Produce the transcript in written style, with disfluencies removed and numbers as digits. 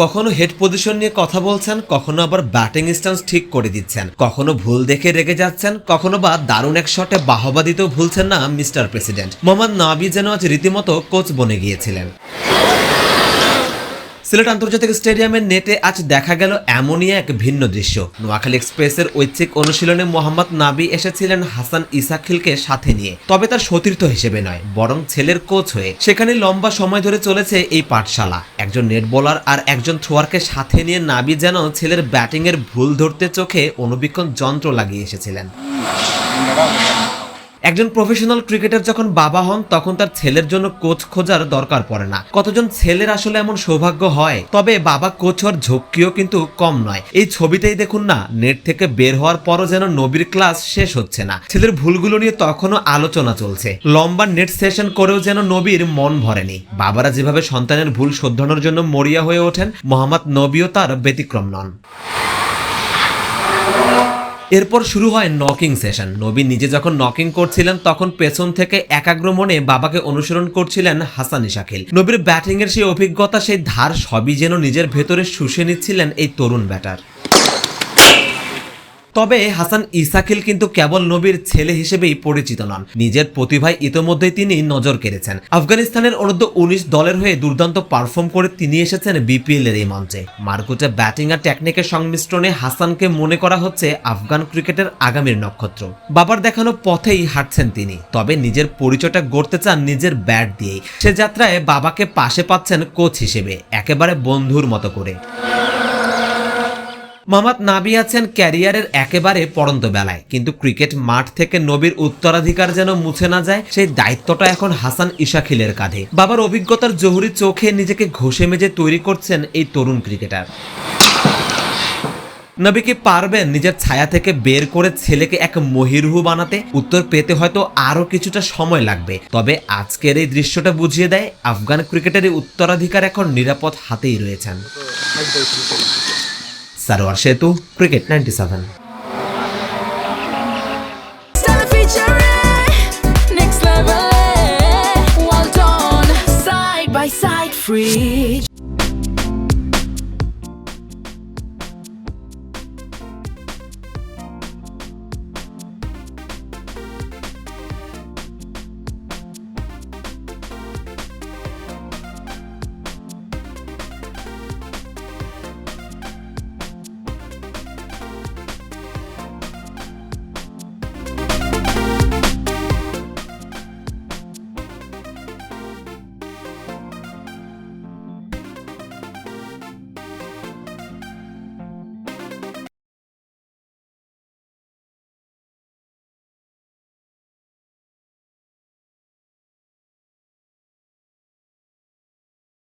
কখনো head position নিয়ে কথা বলছেন, কখনো আবার ব্যাটিং স্ট্যান্স ঠিক করে দিচ্ছেন, কখনো ভুল দেখে রেগে যাচ্ছেন, কখনো বা দারুণ এক শটে বাহবা দিতেও ভুলছেন না মিস্টার প্রেসিডেন্ট। মোহাম্মদ নাবি যেন আজ রীতিমতো কোচ বনে গিয়েছিলেন। সিলেট আন্তর্জাতিক স্টেডিয়ামের নেটে আজ দেখা গেল এমনই এক ভিন্ন দৃশ্য। নোয়াখালী এক্সপ্রেসের ঐচ্ছিক অনুশীলনে মোহাম্মদ নাবি এসেছিলেন হাসান ইসাখিলকে সাথে নিয়ে, তবে তার সতীর্থ হিসেবে নয়, বরং ছেলের কোচ হয়ে। সেখানে লম্বা সময় ধরে চলেছে এই পাঠশালা। একজন নেট বোলার আর একজন থ্রোয়ারকে সাথে নিয়ে নাবি যেন ছেলের ব্যাটিংয়ের ভুল ধরতে চোখে অনুবীক্ষণ যন্ত্র লাগিয়ে এসেছিলেন। একজন প্রফেশনাল ক্রিকেটার যখন বাবা হন তখন তার ছেলের জন্য কোচ খোঁজার দরকার পড়ে না। কতজন ছেলের আসলে এমন সৌভাগ্য হয়? তবে বাবা কোচ হওয়ার ঝক্কিও কিন্তু কম নয়। এই ছবিটাই দেখুন না, নেট থেকে বের হওয়ার পরও যেন নবীর ক্লাস শেষ হচ্ছে না। ছেলের ভুলগুলো নিয়ে তখনও আলোচনা চলছে। লম্বা নেট সেশন করেও যেন নবীর মন ভরেনি। বাবারা যেভাবে সন্তানের ভুল শোধরানোর জন্য মরিয়া হয়ে ওঠেন, মোহাম্মদ নবীও তার ব্যতিক্রম নন। এরপর শুরু হয় নকিং সেশন। নবী নিজে যখন নকিং করছিলেন তখন পেছন থেকে একাগ্র মনে বাবাকে অনুসরণ করছিলেন হাসান ইসাখিল। নবীর ব্যাটিং এর সেই অভিজ্ঞতা, সেই ধার সবই যেন নিজের ভেতরে শুষে নিচ্ছিলেন এই তরুণ ব্যাটার। তবে হাসান ইসাখিল কিন্তু কেবল নবীর ছেলে হিসেবেই পরিচিত নন, নিজের প্রতিভায় ইতোমধ্যেই তিনি নজর কেড়েছেন। আফগানিস্তানের অনূর্ধ্ব 19 দলের হয়ে দুর্দান্ত পারফর্ম করে তিনি এসেছেন বিপিএল এর এই মঞ্চে। মারকুটে ব্যাটিং আর টেকনিকের সংমিশ্রণে হাসানকে মনে করা হচ্ছে আফগান ক্রিকেটের আগামীর নক্ষত্র। বাবার দেখানো পথেই হাঁটছেন তিনি, তবে নিজের পরিচয়টা গড়তে চান নিজের ব্যাট দিয়েই। সে যাত্রায় বাবাকে পাশে পাচ্ছেন কোচ হিসেবে, একেবারে বন্ধুর মতো করে। মোহাম্মদ নাবি আছেন ক্যারিয়ারের একেবারে পড়ন্ত বেলায়, কিন্তু ক্রিকেট মাঠ থেকে নবীর উত্তরাধিকার যেন মুছে না যায়, সেই দায়িত্বটা এখন হাসান ইসাখিলের কাঁধে। বাবার অভিজ্ঞতার জহুরি চোখে নিজেকে ঘষে মেজে তৈরি করছেন এই তরুণ ক্রিকেটার। নবী কি পারবেন নিজের ছায়া থেকে বের করে ছেলেকে এক মহিরুহ বানাতে? উত্তর পেতে হয়তো আরো কিছুটা সময় লাগবে, তবে আজকের এই দৃশ্যটা বুঝিয়ে দেয় আফগান ক্রিকেটের উত্তরাধিকার এখন নিরাপদ হাতেই রয়েছেন। সারোয়ার সেতু, cricket 97। Next level, well done, side by side, free.